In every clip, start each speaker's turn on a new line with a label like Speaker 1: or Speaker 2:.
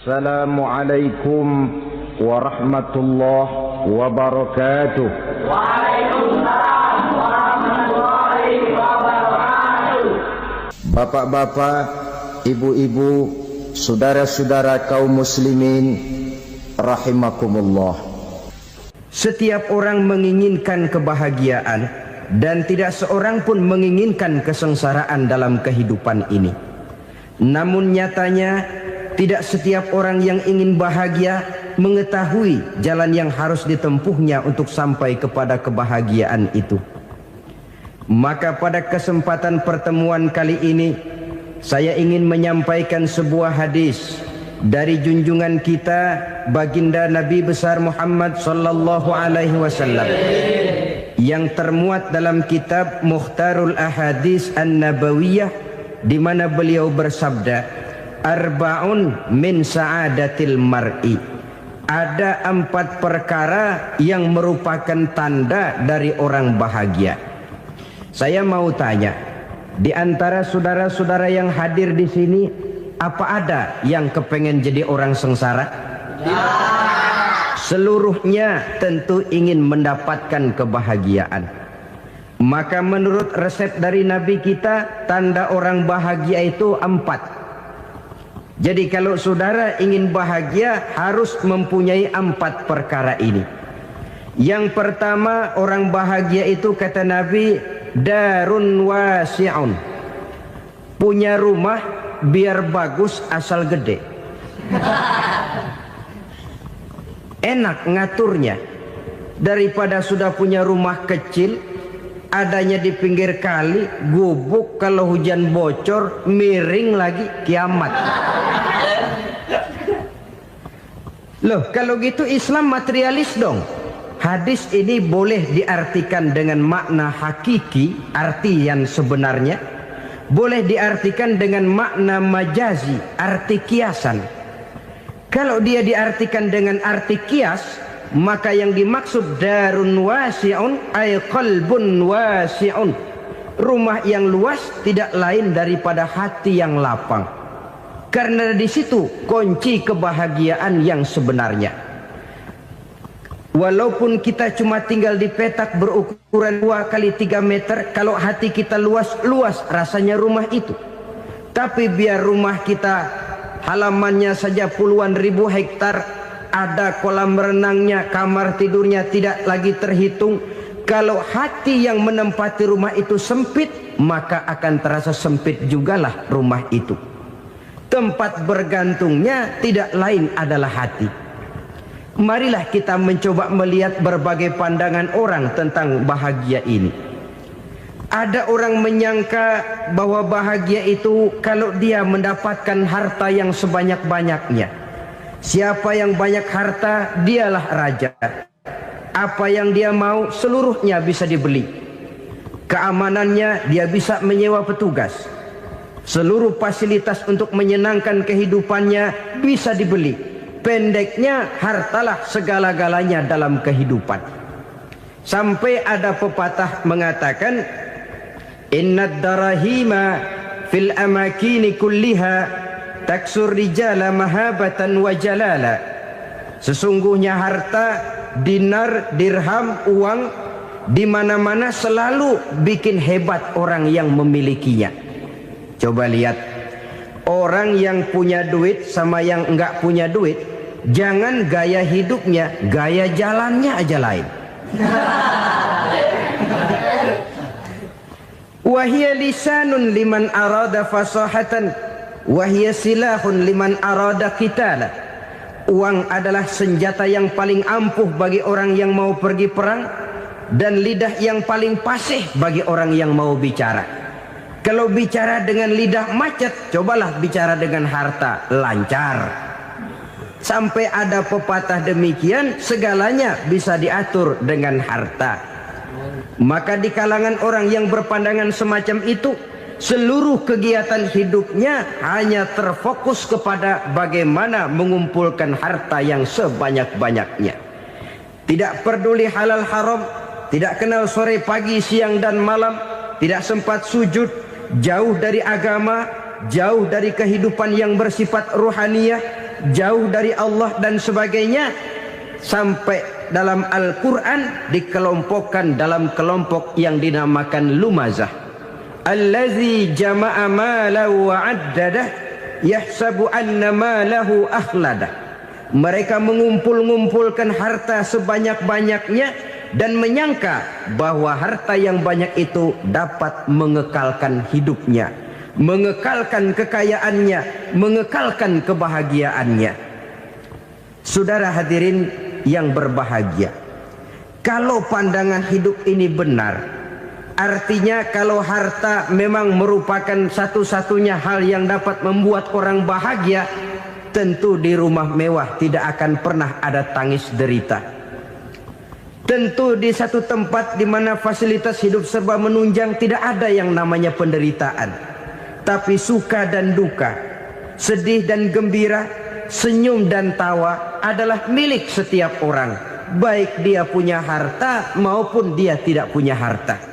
Speaker 1: Assalamualaikum warahmatullahi wabarakatuh.
Speaker 2: Waalaikumsalam warahmatullahi wabarakatuh.
Speaker 1: Bapak-bapak, ibu-ibu, saudara-saudara kaum muslimin rahimakumullah.
Speaker 3: Setiap orang menginginkan kebahagiaan dan tidak seorang pun menginginkan kesengsaraan dalam kehidupan ini. Namun nyatanya tidak setiap orang yang ingin bahagia mengetahui jalan yang harus ditempuhnya untuk sampai kepada kebahagiaan itu. Maka pada kesempatan pertemuan kali ini saya ingin menyampaikan sebuah hadis dari junjungan kita baginda Nabi besar Muhammad sallallahu alaihi wasallam yang termuat dalam kitab Mukhtarul Ahadits An-Nabawiyah, di mana beliau bersabda, arba'un min sa'adatil mar'i. Ada 4 perkara yang merupakan tanda dari orang bahagia. Saya mau tanya, di antara saudara-saudara yang hadir di sini, apa ada yang kepengen jadi orang sengsara? Seluruhnya tentu ingin mendapatkan kebahagiaan. Maka menurut resep dari Nabi kita, tanda orang bahagia itu 4. Jadi kalau saudara ingin bahagia harus mempunyai 4 perkara ini. Yang pertama, orang bahagia itu kata Nabi, darun wasi'un. Punya rumah biar bagus asal gede. Enak ngaturnya. Daripada sudah punya rumah kecil, adanya di pinggir kali, gubuk, kalau hujan bocor, miring lagi, kiamat. Loh, kalau gitu Islam materialis dong. Hadis ini boleh diartikan dengan makna hakiki, arti yang sebenarnya. Boleh diartikan dengan makna majazi, arti kiasan. Kalau dia diartikan dengan arti kias, maka yang dimaksud darun wasi'un ay qalbun wasi'un. Rumah yang luas tidak lain daripada hati yang lapang. Karena di situ kunci kebahagiaan yang sebenarnya. Walaupun kita cuma tinggal di petak berukuran 2 kali 3 meter, kalau hati kita luas rasanya rumah itu. Tapi biar rumah kita halamannya saja puluhan ribu hektar, ada kolam renangnya, kamar tidurnya tidak lagi terhitung. Kalau hati yang menempati rumah itu sempit, maka akan terasa sempit jugalah rumah itu. Tempat bergantungnya tidak lain adalah hati. Marilah kita mencoba melihat berbagai pandangan orang tentang bahagia ini. Ada orang menyangka bahwa bahagia itu kalau dia mendapatkan harta yang sebanyak-banyaknya. Siapa yang banyak harta, dialah raja. Apa yang dia mau, seluruhnya bisa dibeli. Keamanannya, dia bisa menyewa petugas. Seluruh fasilitas untuk menyenangkan kehidupannya bisa dibeli. Pendeknya, hartalah segala-galanya dalam kehidupan. Sampai ada pepatah mengatakan, innad darahima fil amakini kulliha taksur rijala mahabatan wa jalala. Sesungguhnya harta, dinar, dirham, uang di mana-mana selalu bikin hebat orang yang memilikinya. Coba lihat, orang yang punya duit sama yang enggak punya duit, jangan gaya hidupnya, gaya jalannya aja lain. Wahia lisanun liman arada fasahatan, wahia silahun liman arada qitala. Uang adalah senjata yang paling ampuh bagi orang yang mau pergi perang, dan lidah yang paling fasih bagi orang yang mau bicara. Kalau bicara dengan lidah macet, cobalah bicara dengan harta, lancar. Sampai ada pepatah demikian, segalanya bisa diatur dengan harta. Maka di kalangan orang yang berpandangan semacam itu, seluruh kegiatan hidupnya hanya terfokus kepada bagaimana mengumpulkan harta yang sebanyak-banyaknya. Tidak peduli halal haram, tidak kenal sore pagi siang dan malam, tidak sempat sujud, jauh dari agama, jauh dari kehidupan yang bersifat ruhaniyah, jauh dari Allah dan sebagainya, sampai dalam Al-Quran dikelompokkan dalam kelompok yang dinamakan lumazah. Allazi jama'a malahu wa'addadah yahsabu anna malahu akhladah. Mereka mengumpul-ngumpulkan harta sebanyak-banyaknya dan menyangka bahwa harta yang banyak itu dapat mengekalkan hidupnya, mengekalkan kekayaannya, mengekalkan kebahagiaannya. Saudara hadirin yang berbahagia, kalau pandangan hidup ini benar, artinya kalau harta memang merupakan satu-satunya hal yang dapat membuat orang bahagia, tentu di rumah mewah tidak akan pernah ada tangis derita. Tentu di satu tempat di mana fasilitas hidup serba menunjang tidak ada yang namanya penderitaan. Tapi suka dan duka, sedih dan gembira, senyum dan tawa adalah milik setiap orang, baik dia punya harta maupun dia tidak punya harta.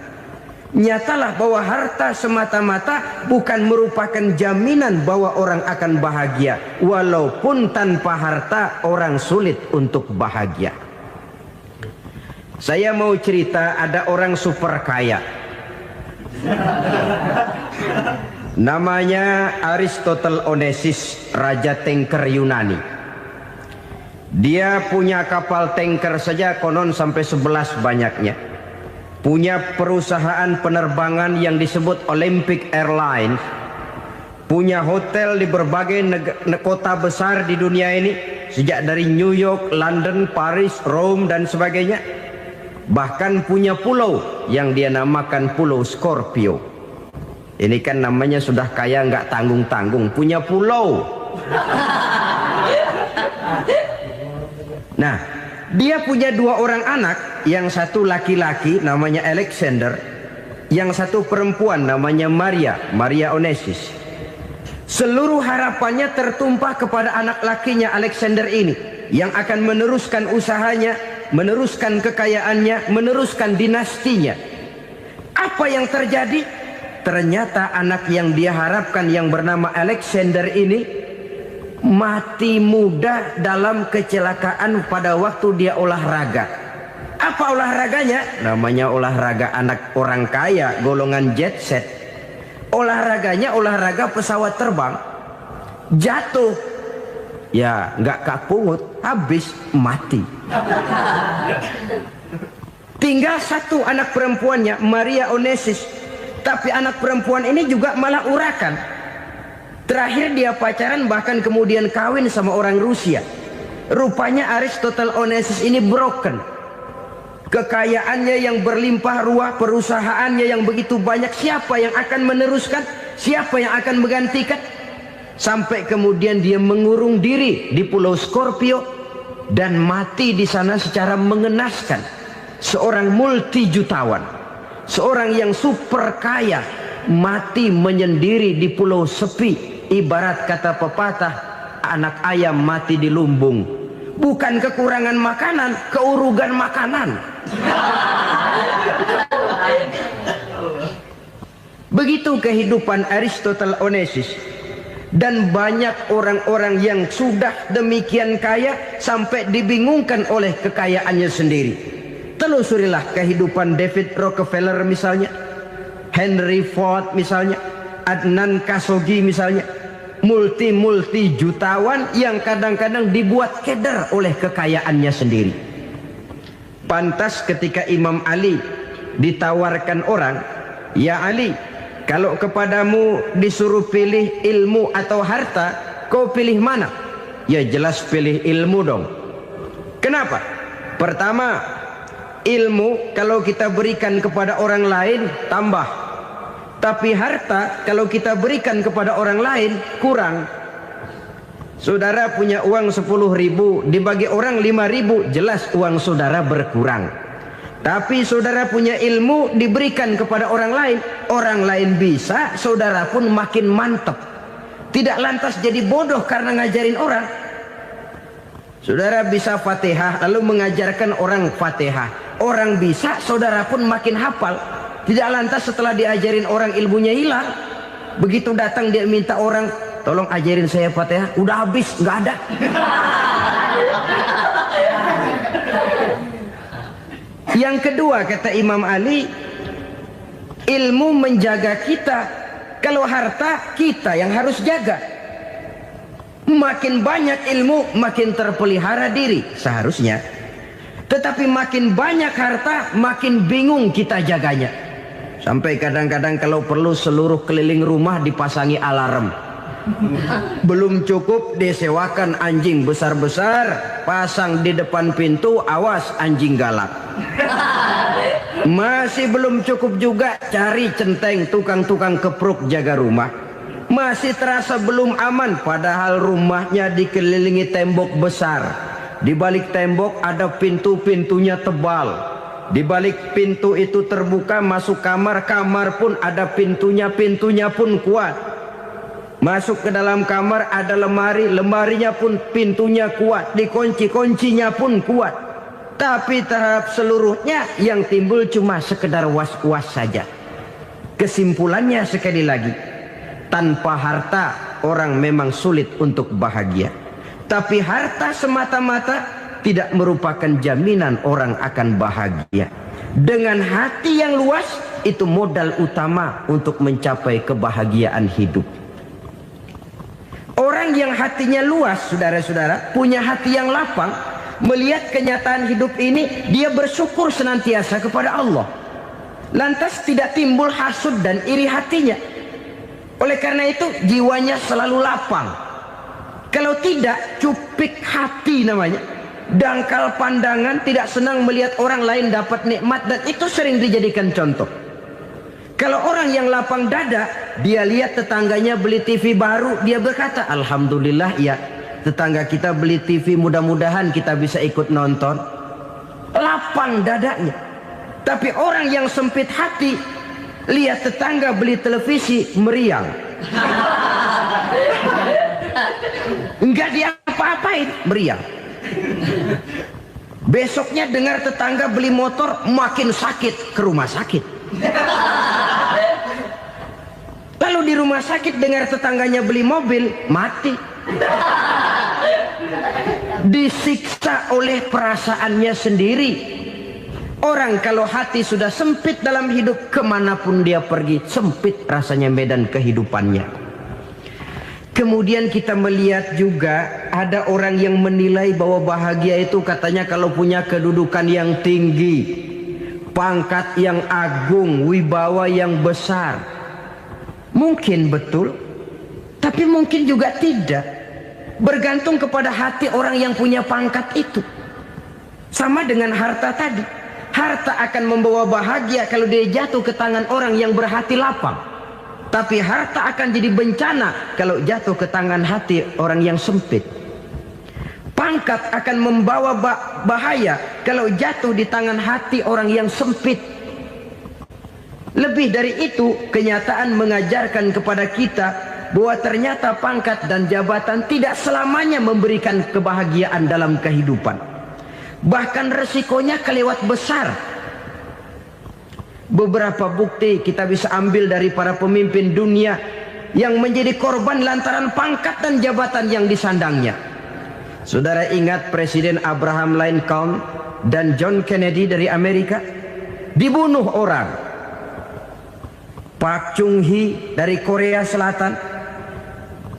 Speaker 3: Nyatalah bahwa harta semata-mata bukan merupakan jaminan bahwa orang akan bahagia, walaupun tanpa harta orang sulit untuk bahagia. Saya mau cerita, ada orang super kaya, namanya Aristotle Onesius, raja tanker Yunani. Dia punya kapal tanker saja konon sampai 11 banyaknya. Punya perusahaan penerbangan yang disebut Olympic Airlines. Punya hotel di berbagai kota besar di dunia ini, sejak dari New York, London, Paris, Rome dan sebagainya. Bahkan punya pulau yang dia namakan Pulau Scorpio. Ini kan namanya sudah kaya nggak tanggung-tanggung, punya pulau. Nah, dia punya 2 orang anak, yang satu laki-laki namanya Alexander, yang satu perempuan namanya Maria Onesius. Seluruh harapannya tertumpah kepada anak lakinya Alexander ini, yang akan meneruskan usahanya, meneruskan kekayaannya, meneruskan dinastinya. Apa yang terjadi? Ternyata anak yang dia harapkan yang bernama Alexander ini mati muda dalam kecelakaan pada waktu dia olahraga. Apa olahraganya? Namanya olahraga anak orang kaya, golongan jet set. Olahraganya olahraga pesawat terbang. Jatuh, ya nggak kapungut, habis mati. Tinggal satu anak perempuannya, Maria Onesius. Tapi anak perempuan ini juga malah urakan. Terakhir dia pacaran, bahkan kemudian kawin sama orang Rusia. Rupanya Aristotle Onesius ini broken. Kekayaannya yang berlimpah ruah, perusahaannya yang begitu banyak, siapa yang akan meneruskan? Siapa yang akan menggantikan? Sampai kemudian dia mengurung diri di Pulau Scorpio dan mati di sana secara mengenaskan. Seorang multi jutawan, seorang yang super kaya, mati menyendiri di pulau sepi. Ibarat kata pepatah, anak ayam mati di lumbung. Bukan kekurangan makanan, keurugan makanan. Begitu kehidupan Aristotle Onesius. Dan banyak orang-orang yang sudah demikian kaya sampai dibingungkan oleh kekayaannya sendiri. Telusurilah kehidupan David Rockefeller misalnya, Henry Ford misalnya, Adnan Khashoggi misalnya. Multi jutawan yang kadang-kadang dibuat keder oleh kekayaannya sendiri. Pantas ketika Imam Ali ditawarkan orang, "Ya Ali, kalau kepadamu disuruh pilih ilmu atau harta, kau pilih mana?" Ya jelas pilih ilmu dong. Kenapa? Pertama, ilmu kalau kita berikan kepada orang lain tambah. Tapi harta kalau kita berikan kepada orang lain kurang. Saudara punya uang 10.000, dibagi orang 5.000, jelas uang saudara berkurang. Tapi saudara punya ilmu diberikan kepada orang lain bisa, saudara pun makin mantap. Tidak lantas jadi bodoh karena ngajarin orang. Saudara bisa Fatihah lalu mengajarkan orang Fatihah. Orang bisa, saudara pun makin hafal. Tidak lantas setelah diajarin orang ilmunya hilang. Begitu datang dia minta orang tolong ajarin saya Fatihah. Udah habis, nggak ada. Yang kedua kata Imam Ali, ilmu menjaga kita. Kalau harta kita yang harus jaga. Makin banyak ilmu makin terpelihara diri seharusnya. Tetapi makin banyak harta makin bingung kita jaganya. Sampai kadang-kadang kalau perlu seluruh keliling rumah dipasangi alarm. Belum cukup disewakan anjing besar-besar, pasang di depan pintu, awas anjing galak. Masih belum cukup juga cari centeng tukang-tukang kepruk jaga rumah. Masih terasa belum aman, padahal rumahnya dikelilingi tembok besar. Di balik tembok ada pintu-pintunya tebal. Di balik pintu itu terbuka masuk kamar, kamar pun ada pintunya, pintunya pun kuat. Masuk ke dalam kamar ada lemari, lemarinya pun pintunya kuat, dikunci, kuncinya pun kuat. Tapi terhadap seluruhnya yang timbul cuma sekedar was-was saja. Kesimpulannya sekali lagi, tanpa harta orang memang sulit untuk bahagia. Tapi harta semata-mata tidak merupakan jaminan orang akan bahagia. Dengan hati yang luas, itu modal utama untuk mencapai kebahagiaan hidup. Orang yang hatinya luas, saudara-saudara, punya hati yang lapang, melihat kenyataan hidup ini, dia bersyukur senantiasa kepada Allah. Lantas tidak timbul hasud dan iri hatinya. Oleh karena itu jiwanya selalu lapang. Kalau tidak, cupik hati namanya. Dangkal pandangan, tidak senang melihat orang lain dapat nikmat, dan itu sering dijadikan contoh. Kalau orang yang lapang dada, dia lihat tetangganya beli TV baru, dia berkata, alhamdulillah ya, tetangga kita beli TV, mudah-mudahan kita bisa ikut nonton. Lapang dadanya. Tapi orang yang sempit hati, lihat tetangga beli televisi, meriang. Enggak diapa-apain, meriang. Besoknya dengar tetangga beli motor, makin sakit, ke rumah sakit. Lalu di rumah sakit dengar tetangganya beli mobil, mati. Disiksa oleh perasaannya sendiri. Orang kalau hati sudah sempit dalam hidup, kemanapun dia pergi, sempit rasanya medan kehidupannya. Kemudian kita melihat juga ada orang yang menilai bahwa bahagia itu katanya kalau punya kedudukan yang tinggi, pangkat yang agung, wibawa yang besar. Mungkin betul, tapi mungkin juga tidak. Bergantung kepada hati orang yang punya pangkat itu. Sama dengan harta tadi. Harta akan membawa bahagia kalau dia jatuh ke tangan orang yang berhati lapang. Tapi harta akan jadi bencana kalau jatuh ke tangan hati orang yang sempit. Pangkat akan membawa bahaya kalau jatuh di tangan hati orang yang sempit. Lebih dari itu, kenyataan mengajarkan kepada kita bahwa ternyata pangkat dan jabatan tidak selamanya memberikan kebahagiaan dalam kehidupan. Bahkan resikonya kelewat besar. Beberapa bukti kita bisa ambil dari para pemimpin dunia yang menjadi korban lantaran pangkat dan jabatan yang disandangnya. Saudara ingat Presiden Abraham Lincoln dan John Kennedy dari Amerika? Dibunuh orang. Park Chung-hee dari Korea Selatan,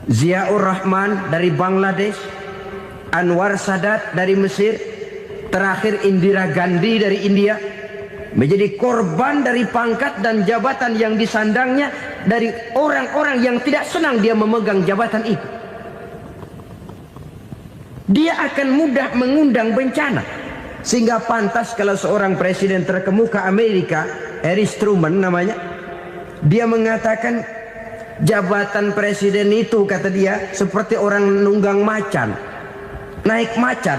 Speaker 3: Ziaur Rahman dari Bangladesh, Anwar Sadat dari Mesir, terakhir Indira Gandhi dari India, menjadi korban dari pangkat dan jabatan yang disandangnya dari orang-orang yang tidak senang dia memegang jabatan itu. Dia akan mudah mengundang bencana. Sehingga pantas kalau seorang presiden terkemuka Amerika, Harry Truman namanya, dia mengatakan jabatan presiden itu, kata dia, seperti orang nunggang macan. Naik macan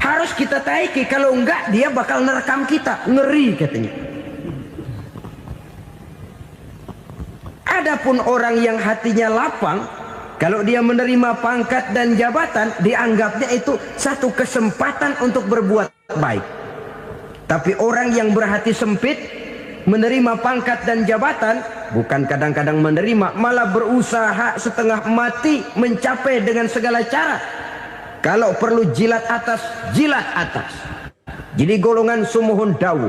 Speaker 3: harus kita taiki, kalau enggak dia bakal nerekam kita, ngeri katanya. Adapun orang yang hatinya lapang, kalau dia menerima pangkat dan jabatan, dianggapnya itu satu kesempatan untuk berbuat baik. Tapi orang yang berhati sempit, menerima pangkat dan jabatan, bukan kadang-kadang menerima, malah berusaha setengah mati mencapai dengan segala cara. Kalau perlu jilat atas, jilat atas. Jadi golongan sumuhun dawu.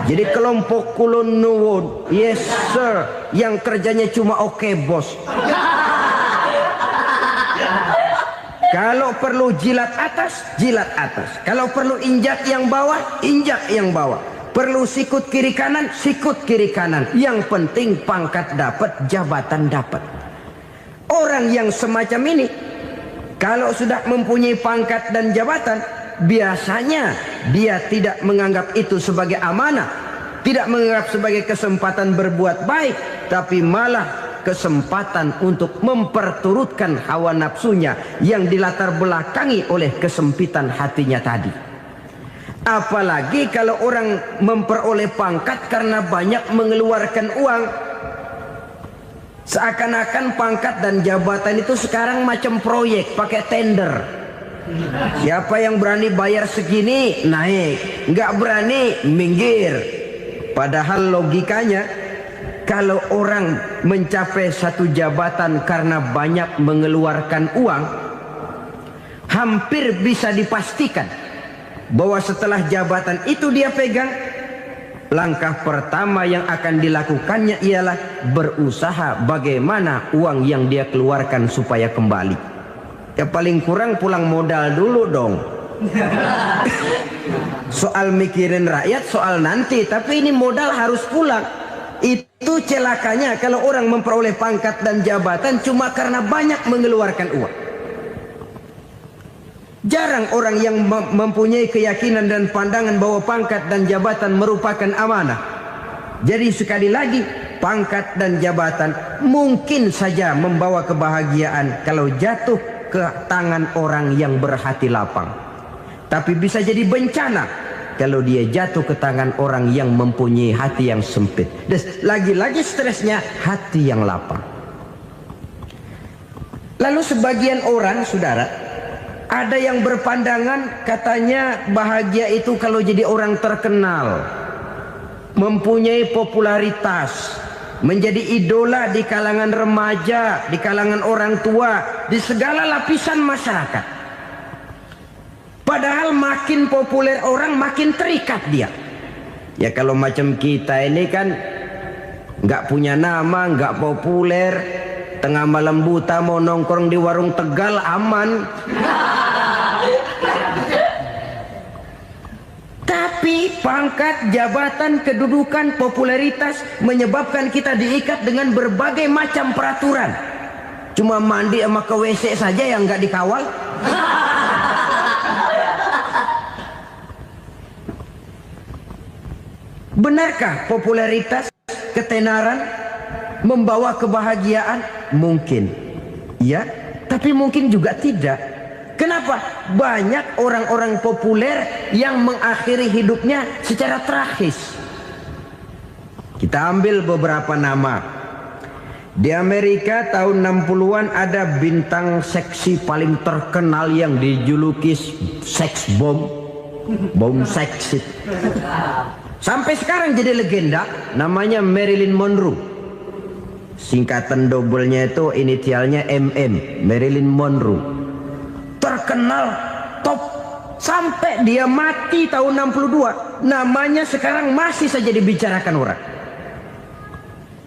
Speaker 3: Jadi kelompok kulon nuwun, yes sir, yang kerjanya cuma oke bos. Kalau perlu jilat atas, jilat atas. Kalau perlu injak yang bawah, injak yang bawah. Perlu sikut kiri kanan, sikut kiri kanan. Yang penting pangkat dapat, jabatan dapat. Orang yang semacam ini, kalau sudah mempunyai pangkat dan jabatan, biasanya dia tidak menganggap itu sebagai amanah, tidak menganggap sebagai kesempatan berbuat baik, tapi malah kesempatan untuk memperturutkan hawa nafsunya yang dilatar belakangi oleh kesempitan hatinya tadi. Apalagi kalau orang memperoleh pangkat karena banyak mengeluarkan uang. Seakan-akan pangkat dan jabatan itu sekarang macam proyek, pakai tender. Siapa yang berani bayar segini naik, nggak berani minggir. Padahal logikanya, kalau orang mencapai satu jabatan karena banyak mengeluarkan uang, hampir bisa dipastikan bahwa setelah jabatan itu dia pegang, langkah pertama yang akan dilakukannya ialah berusaha bagaimana uang yang dia keluarkan supaya kembali. Ya paling kurang pulang modal dulu dong. Soal mikirin rakyat soal nanti, tapi ini modal harus pulang. Itu celakanya kalau orang memperoleh pangkat dan jabatan cuma karena banyak mengeluarkan uang. Jarang orang yang mempunyai keyakinan dan pandangan bahwa pangkat dan jabatan merupakan amanah. Jadi sekali lagi, pangkat dan jabatan mungkin saja membawa kebahagiaan kalau jatuh ke tangan orang yang berhati lapang. Tapi bisa jadi bencana kalau dia jatuh ke tangan orang yang mempunyai hati yang sempit. Dan lagi-lagi stresnya hati yang lapang. Lalu sebagian orang, saudara, ada yang berpandangan katanya bahagia itu kalau jadi orang terkenal, mempunyai popularitas, menjadi idola di kalangan remaja, di kalangan orang tua, di segala lapisan masyarakat. Padahal makin populer orang makin terikat dia. Ya kalau macam kita ini kan nggak punya nama, nggak populer, tengah malam buta mau nongkrong di warung Tegal aman. Tapi pangkat, jabatan, kedudukan, popularitas menyebabkan kita diikat dengan berbagai macam peraturan. Cuma mandi sama ke WC saja yang nggak dikawal. Benarkah popularitas, ketenaran membawa kebahagiaan? Mungkin. Ya, tapi mungkin juga tidak. Kenapa? Banyak orang-orang populer yang mengakhiri hidupnya secara tragis. Kita ambil beberapa nama. Di Amerika tahun 60-an ada bintang seksi paling terkenal yang dijuluki sex bomb. Bom seksi. Sampai sekarang jadi legenda, namanya Marilyn Monroe. Singkatan double-nya itu inisialnya MM, Marilyn Monroe. Terkenal, top, sampai dia mati tahun 62. Namanya sekarang masih saja dibicarakan orang.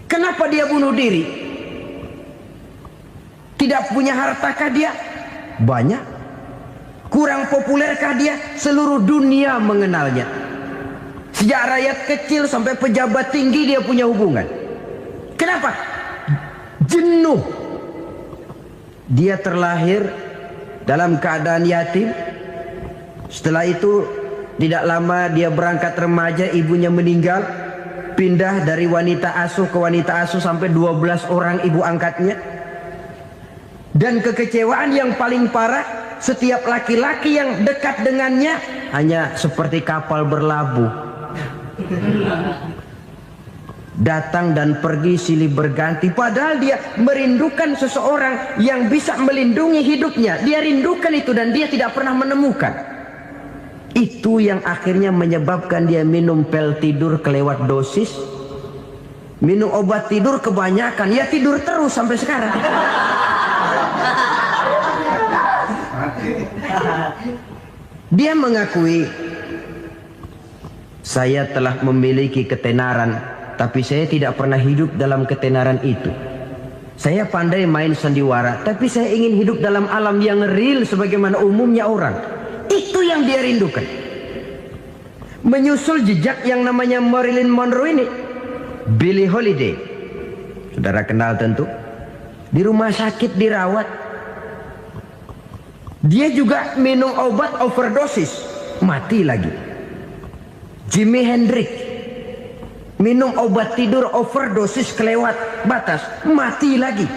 Speaker 3: Kenapa dia bunuh diri? Tidak punya hartakah dia? Banyak. Kurang populerkah dia? Seluruh dunia mengenalnya. Sejak rakyat kecil sampai pejabat tinggi dia punya hubungan. Kenapa? Jenuh. Dia terlahir dalam keadaan yatim. Setelah itu tidak lama dia berangkat remaja, ibunya meninggal. Pindah dari wanita asuh ke wanita asuh sampai 12 orang ibu angkatnya. Dan kekecewaan yang paling parah, setiap laki-laki yang dekat dengannya hanya seperti kapal berlabuh. Datang dan pergi silih berganti. Padahal dia merindukan seseorang yang bisa melindungi hidupnya. Dia rindukan itu dan dia tidak pernah menemukan. Itu yang akhirnya menyebabkan dia minum pil tidur kelewat dosis, minum obat tidur kebanyakan, ya tidur terus sampai sekarang. Dia mengakui, saya telah memiliki ketenaran, tapi saya tidak pernah hidup dalam ketenaran itu. Saya pandai main sandiwara, tapi saya ingin hidup dalam alam yang real sebagaimana umumnya orang. Itu yang dia rindukan. Menyusul jejak yang namanya Marilyn Monroe ini, Billie Holiday, saudara kenal tentu, di rumah sakit dirawat. Dia juga minum obat overdosis, mati lagi. Jimi Hendrix minum obat tidur overdosis kelewat batas, mati lagi.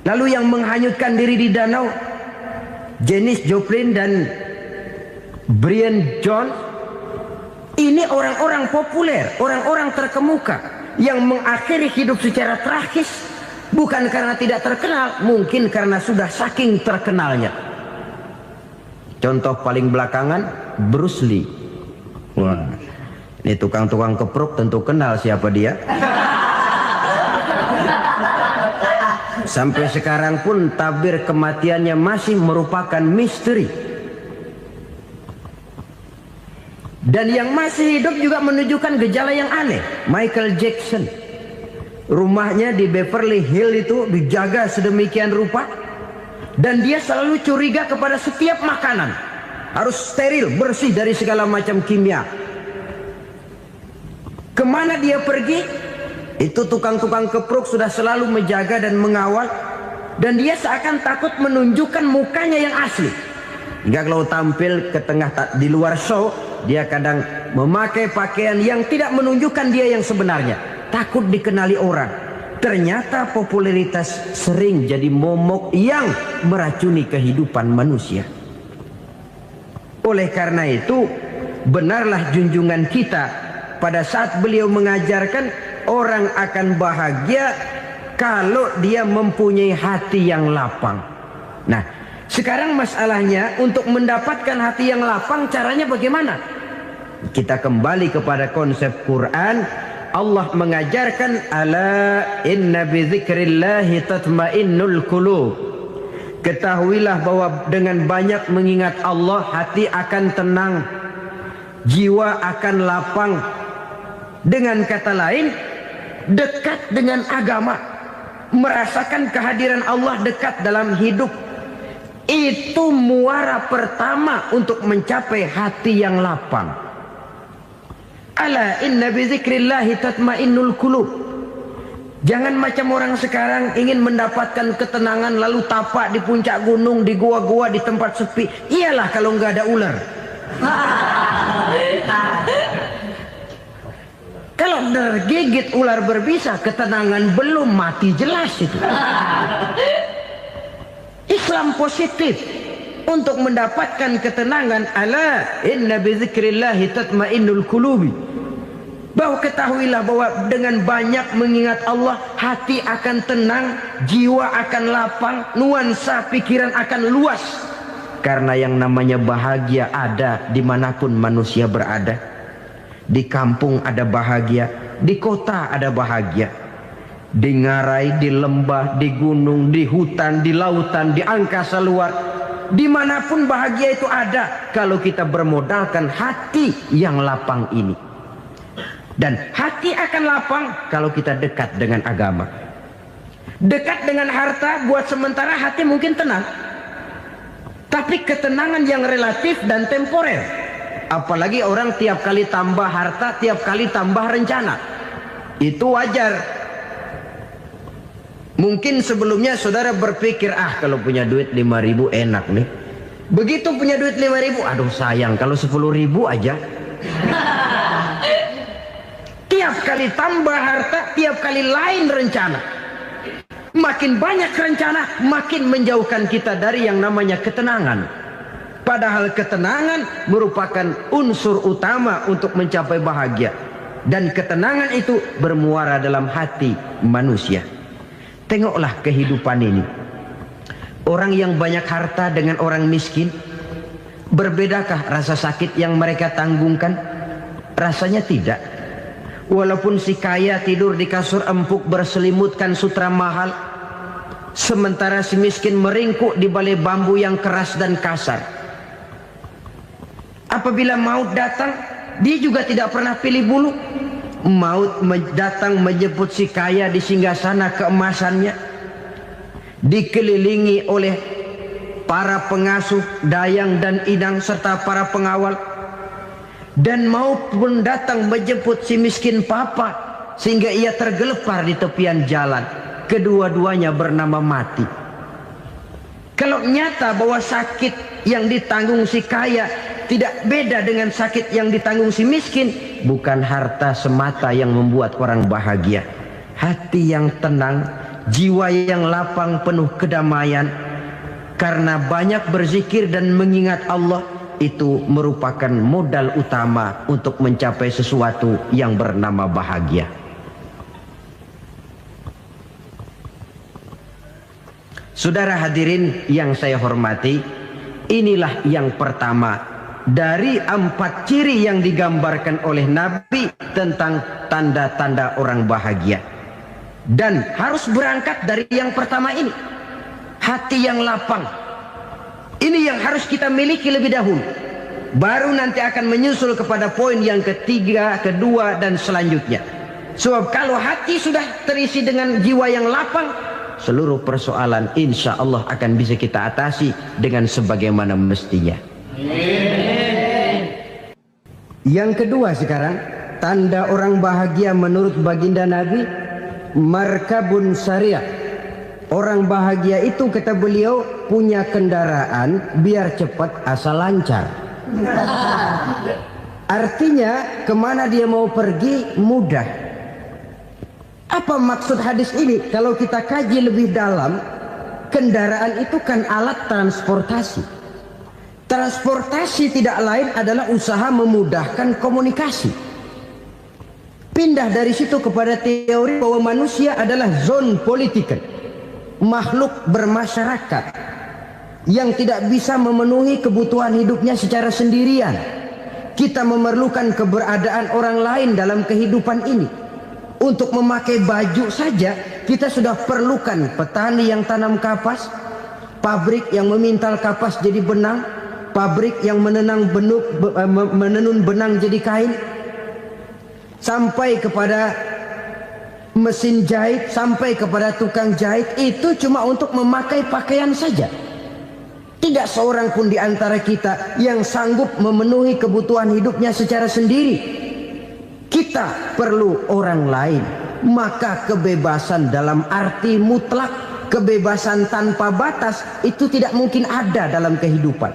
Speaker 3: Lalu yang menghanyutkan diri di danau, Janis Joplin dan Brian Jones. Ini orang-orang populer, orang-orang terkemuka yang mengakhiri hidup secara tragis, bukan karena tidak terkenal, mungkin karena sudah saking terkenalnya. Contoh paling belakangan, Bruce Lee. Wah, ini tukang-tukang kepruk tentu kenal siapa dia. Sampai sekarang pun tabir kematiannya masih merupakan misteri. Dan yang masih hidup juga menunjukkan gejala yang aneh. Michael Jackson, rumahnya di Beverly Hills itu dijaga sedemikian rupa, dan dia selalu curiga kepada setiap makanan harus steril, bersih dari segala macam kimia. Kemana dia pergi, itu tukang-tukang kepruk sudah selalu menjaga dan mengawal, dan dia seakan takut menunjukkan mukanya yang asli. Hingga kalau tampil ke tengah di luar show, dia kadang memakai pakaian yang tidak menunjukkan dia yang sebenarnya, takut dikenali orang. Ternyata popularitas sering jadi momok yang meracuni kehidupan manusia. Oleh karena itu, benarlah junjungan kita pada saat beliau mengajarkan orang akan bahagia kalau dia mempunyai hati yang lapang. Nah, sekarang masalahnya untuk mendapatkan hati yang lapang, caranya bagaimana? Kita kembali kepada konsep Quran. Allah mengajarkan, ala inna bi dzikrillahi tatmainnul qulub. Ketahuilah bahwa dengan banyak mengingat Allah, hati akan tenang, jiwa akan lapang. Dengan kata lain, dekat dengan agama, merasakan kehadiran Allah dekat dalam hidup, itu muara pertama untuk mencapai hati yang lapang. Ala inna bi dzikrillahi tatmainnul qulub. Jangan macam orang sekarang ingin mendapatkan ketenangan lalu tapak di puncak gunung, di gua-gua, di tempat sepi. Iyalah kalau nggak ada ular. Kalau tergigit ular berbisa, ketenangan belum, mati jelas itu. Islam positif untuk mendapatkan ketenangan. Ala inna bi dzikrillahi tatmainnul qulubi. Bahwa ketahuilah bahwa dengan banyak mengingat Allah, hati akan tenang, jiwa akan lapang, nuansa pikiran akan luas. Karena yang namanya bahagia ada dimanapun manusia berada. Di kampung ada bahagia, di kota ada bahagia, di ngarai, di lembah, di gunung, di hutan, di lautan, di angkasa luar, dimanapun bahagia itu ada kalau kita bermodalkan hati yang lapang ini. Dan hati akan lapang kalau kita dekat dengan agama. Dekat dengan harta buat sementara hati mungkin tenang, tapi ketenangan yang relatif dan temporer. Apalagi orang tiap kali tambah harta, tiap kali tambah rencana. Itu wajar. Mungkin sebelumnya saudara berpikir, kalau punya duit 5.000 enak nih. Begitu punya duit 5.000, aduh sayang kalau 10.000 aja. Tiap kali tambah harta, tiap kali lain rencana. Makin banyak rencana, makin menjauhkan kita dari yang namanya ketenangan. Padahal ketenangan merupakan unsur utama untuk mencapai bahagia. Dan ketenangan itu bermuara dalam hati manusia. Tengoklah kehidupan ini. Orang yang banyak harta dengan orang miskin, Berbedakah rasa sakit yang mereka tanggungkan? Rasanya tidak. Walaupun si kaya tidur di kasur empuk berselimutkan sutra mahal, sementara si miskin meringkuk di balai bambu yang keras dan kasar. Apabila maut datang, dia juga tidak pernah pilih bulu. Maut datang menjemput si kaya di singgasana keemasannya, dikelilingi oleh para pengasuh, dayang dan idang serta para pengawal. Dan maut pun datang menjemput si miskin papa sehingga ia tergelepar di tepian jalan. Kedua-duanya bernama mati. Kalau nyata bahwa sakit yang ditanggung si kaya tidak beda dengan sakit yang ditanggung si miskin, bukan harta semata yang membuat orang bahagia. Hati yang tenang, jiwa yang lapang penuh kedamaian karena banyak berzikir dan mengingat Allah, itu merupakan modal utama untuk mencapai sesuatu yang bernama bahagia. Saudara hadirin yang saya hormati, inilah yang pertama dari 4 ciri yang digambarkan oleh Nabi tentang tanda-tanda orang bahagia. Dan harus berangkat dari yang pertama ini, hati yang lapang. Ini yang harus kita miliki lebih dahulu. Baru nanti akan menyusul kepada poin yang ketiga, kedua dan selanjutnya. Sebab kalau hati sudah terisi dengan jiwa yang lapang, seluruh persoalan insya Allah akan bisa kita atasi dengan sebagaimana mestinya. Yang kedua sekarang, tanda orang bahagia menurut baginda Nabi, markabun syariah. Orang bahagia itu, kata beliau, punya kendaraan biar cepat asal lancar. Artinya kemana dia mau pergi mudah. Apa maksud hadis ini? Kalau kita kaji lebih dalam, kendaraan itu kan alat transportasi. Transportasi tidak lain adalah usaha memudahkan komunikasi. Pindah dari situ kepada teori bahwa manusia adalah zon political, makhluk bermasyarakat yang tidak bisa memenuhi kebutuhan hidupnya secara sendirian. Kita memerlukan keberadaan orang lain dalam kehidupan ini. Untuk memakai baju saja kita sudah perlukan petani yang tanam kapas, pabrik yang memintal kapas jadi benang, pabrik yang menenun benang jadi kain, sampai kepada mesin jahit, sampai kepada tukang jahit. Itu cuma untuk memakai pakaian saja. Tidak seorang pun di antara kita yang sanggup memenuhi kebutuhan hidupnya secara sendiri. Kita perlu orang lain. Maka kebebasan dalam arti mutlak, kebebasan tanpa batas, itu tidak mungkin ada dalam kehidupan.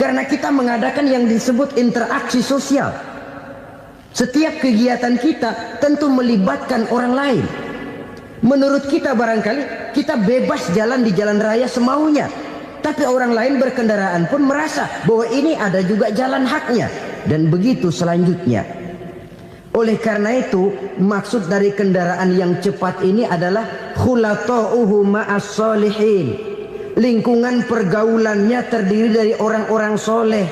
Speaker 3: Karena kita mengadakan yang disebut interaksi sosial. Setiap kegiatan kita tentu melibatkan orang lain. Menurut kita barangkali kita bebas jalan di jalan raya semaunya, tapi orang lain berkendaraan pun merasa bahwa ini ada juga jalan haknya, dan begitu selanjutnya. Oleh karena itu, maksud dari kendaraan yang cepat ini adalah khulata'uhu ma'as solihin. Lingkungan pergaulannya terdiri dari orang-orang soleh.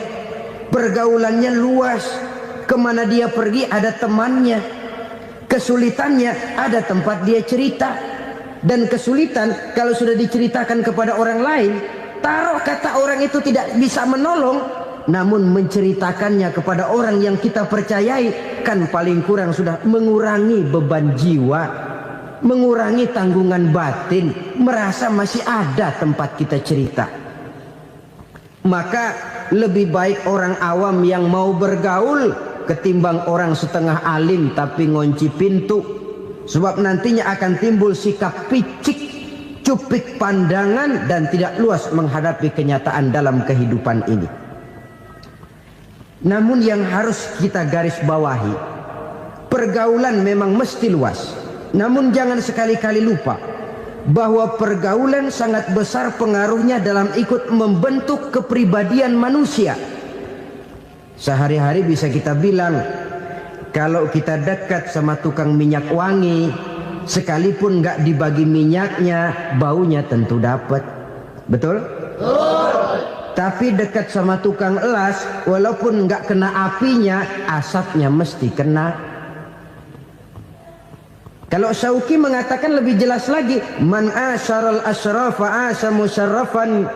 Speaker 3: Pergaulannya luas. Kemana dia pergi ada temannya. Kesulitannya ada tempat dia cerita. Dan kesulitan kalau sudah diceritakan kepada orang lain, taruh kata orang itu tidak bisa menolong, namun menceritakannya kepada orang yang kita percayai, kan paling kurang sudah mengurangi beban jiwa, mengurangi tanggungan batin, merasa masih ada tempat kita cerita. Maka lebih baik orang awam yang mau bergaul ketimbang orang setengah alim tapi ngunci pintu. Sebab nantinya akan timbul sikap picik, cupik pandangan, dan tidak luas menghadapi kenyataan dalam kehidupan ini. Namun yang harus kita garis bawahi, pergaulan memang mesti luas. Namun jangan sekali-kali lupa bahwa pergaulan sangat besar pengaruhnya dalam ikut membentuk kepribadian manusia. Sehari-hari bisa kita bilang, kalau kita dekat sama tukang minyak wangi, sekalipun nggak dibagi minyaknya, baunya tentu dapat. Betul? Tapi dekat sama tukang elas, walaupun nggak kena apinya, asapnya mesti kena. Kalau Syauqi mengatakan lebih jelas lagi, man asyaral asyrafa asa musyarrafan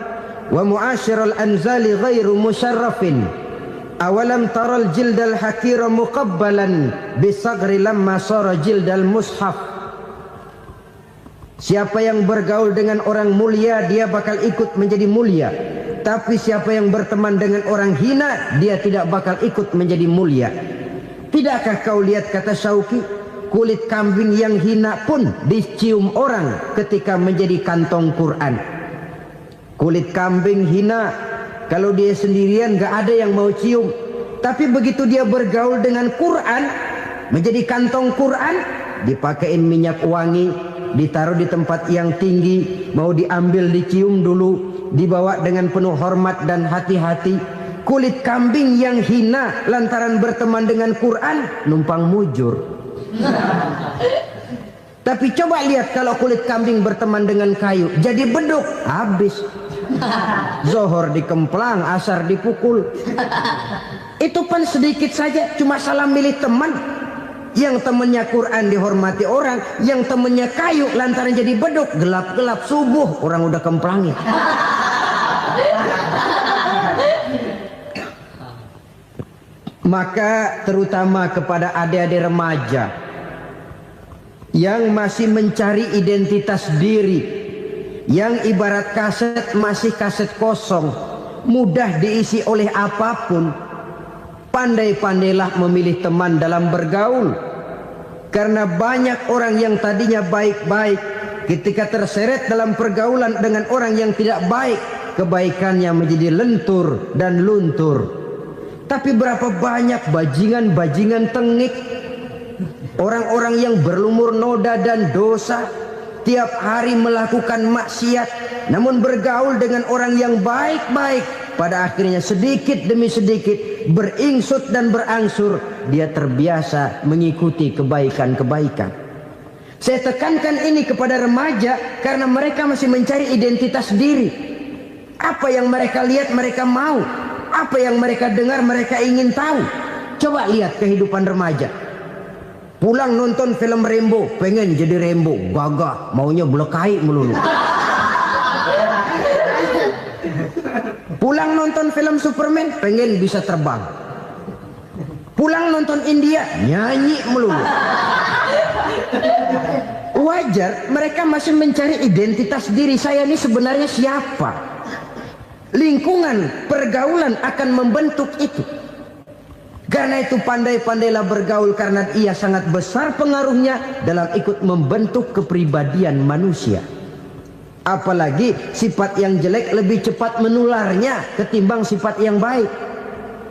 Speaker 3: wa muasyiral anzali ghairu musyarrafin. Awalam taral jildal hakira muqabbalan bisagri lamma sara jildal mushaf. Siapa yang bergaul dengan orang mulia, dia bakal ikut menjadi mulia. Tapi siapa yang berteman dengan orang hina, dia tidak bakal ikut menjadi mulia. Tidakkah kau lihat, kata Syauqi, kulit kambing yang hina pun dicium orang ketika menjadi kantong Quran. Kulit kambing hina, kalau dia sendirian gak ada yang mau cium. Tapi begitu dia bergaul dengan Quran, menjadi kantong Quran, dipakein minyak wangi, ditaruh di tempat yang tinggi, mau diambil dicium dulu, dibawa dengan penuh hormat dan hati-hati. Kulit kambing yang hina lantaran berteman dengan Quran, numpang mujur. Tapi coba lihat kalau kulit kambing berteman dengan kayu, jadi beduk, habis. Zohor dikemplang, asar dipukul. Itu pun sedikit saja, cuma salah milih teman. Yang temannya Quran dihormati orang, yang temannya kayu lantaran jadi beduk, gelap-gelap subuh orang udah kemplangin. Maka terutama kepada adik-adik remaja yang masih mencari identitas diri, yang ibarat kaset masih kaset kosong, mudah diisi oleh apapun, pandai-pandailah memilih teman dalam bergaul. Karena banyak orang yang tadinya baik-baik, ketika terseret dalam pergaulan dengan orang yang tidak baik, kebaikannya menjadi lentur dan luntur. Tapi berapa banyak bajingan-bajingan tengik, orang-orang yang berlumur noda dan dosa, tiap hari melakukan maksiat, namun bergaul dengan orang yang baik-baik, pada akhirnya sedikit demi sedikit beringsut dan berangsur dia terbiasa mengikuti kebaikan-kebaikan. Saya tekankan ini kepada remaja karena mereka masih mencari identitas diri. Apa yang mereka lihat mereka mau, apa yang mereka dengar mereka ingin tahu. Coba lihat kehidupan remaja. Pulang nonton film Rambo, pengen jadi Rambo, gagah, maunya belekai melulu. Pulang nonton film Superman, pengen bisa terbang. Pulang nonton India, nyanyi melulu. Wajar, mereka masih mencari identitas diri. Saya ini sebenarnya siapa? Lingkungan, pergaulan akan membentuk itu. Karena itu pandai-pandailah bergaul, karena ia sangat besar pengaruhnya dalam ikut membentuk kepribadian manusia. Apalagi sifat yang jelek lebih cepat menularnya ketimbang sifat yang baik.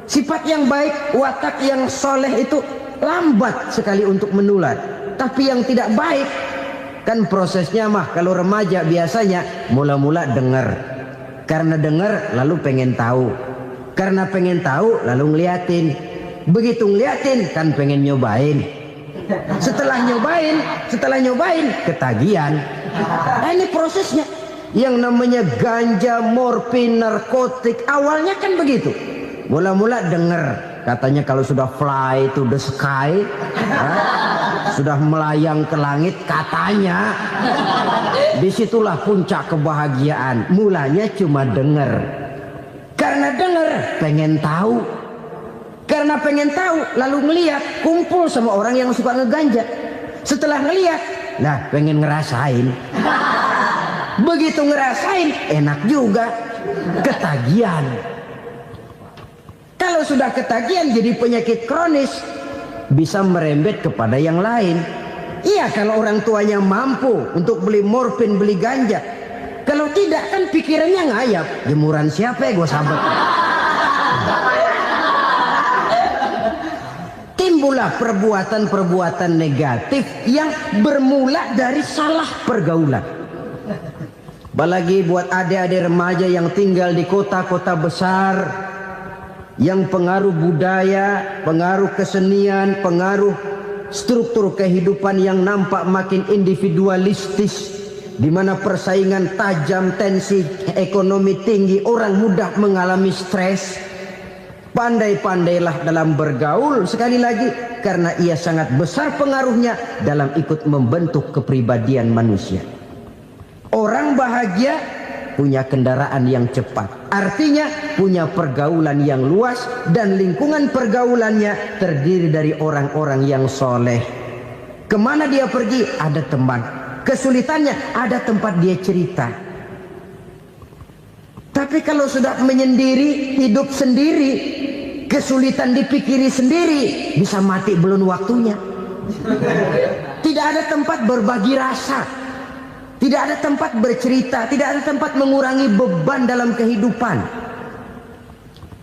Speaker 3: Sifat yang baik, watak yang soleh itu lambat sekali untuk menular. Tapi yang tidak baik, kan prosesnya mah kalau remaja biasanya mula-mula dengar. Karena dengar lalu pengen tahu. Karena pengen tahu lalu ngeliatin. Begitu ngeliatin kan pengen nyobain. Setelah nyobain ketagihan. Nah, ini prosesnya. Yang namanya ganja, morfin, narkotik, awalnya kan begitu. Mula-mula dengar, katanya kalau sudah fly to the sky, sudah melayang ke langit, katanya disitulah puncak kebahagiaan. Mulanya cuma dengar. Karena dengar pengen tahu. Karena pengen tahu lalu ngeliat, kumpul sama orang yang suka ngeganja. Setelah ngeliat, nah pengen ngerasain. Begitu ngerasain enak juga, ketagihan. Kalau sudah ketagihan jadi penyakit kronis, bisa merembet kepada yang lain. Iya, kalau orang tuanya mampu untuk beli morfin, beli ganja. Kalau tidak kan pikirannya ngayap, jemuran siapa ya gue sahabat. Timbullah perbuatan-perbuatan negatif yang bermula dari salah pergaulan. Apalagi buat adik-adik remaja yang tinggal di kota-kota besar, yang pengaruh budaya, pengaruh kesenian, pengaruh struktur kehidupan yang nampak makin individualistis, di mana persaingan tajam, tensi ekonomi tinggi, orang mudah mengalami stres. Pandai-pandailah dalam bergaul, sekali lagi, karena ia sangat besar pengaruhnya dalam ikut membentuk kepribadian manusia. Orang bahagia punya kendaraan yang cepat, artinya punya pergaulan yang luas, dan lingkungan pergaulannya terdiri dari orang-orang yang soleh. Kemana dia pergi, ada teman. Kesulitannya, ada tempat dia cerita. Tapi kalau sudah menyendiri, hidup sendiri, kesulitan dipikiri sendiri, bisa mati belum waktunya. Tidak ada tempat berbagi rasa, tidak ada tempat bercerita, tidak ada tempat mengurangi beban dalam kehidupan.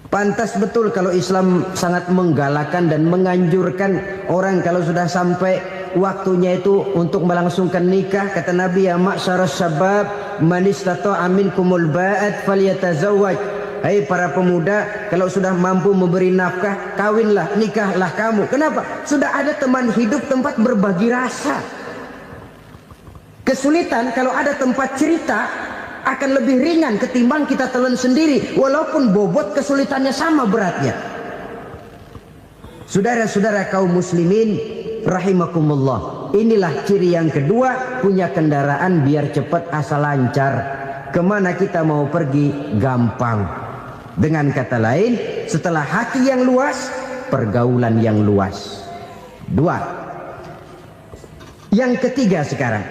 Speaker 3: Pantas betul kalau Islam sangat menggalakkan dan menganjurkan orang kalau sudah sampai waktunya itu untuk melangsungkan nikah. Kata Nabi, ya ma'syaras syabab man istata'a minkumul ba'at falyatazawwaj. Hai para pemuda, kalau sudah mampu memberi nafkah, kawinlah, nikahlah kamu. Kenapa? Sudah ada teman hidup, tempat berbagi rasa. Kesulitan kalau ada tempat cerita akan lebih ringan ketimbang kita telan sendiri, walaupun bobot kesulitannya sama beratnya. Saudara-saudara kaum muslimin rahimakumullah, inilah ciri yang kedua, punya kendaraan biar cepat asal lancar. Kemana kita mau pergi gampang. Dengan kata lain, setelah hati yang luas, pergaulan yang luas. Dua. Yang ketiga sekarang,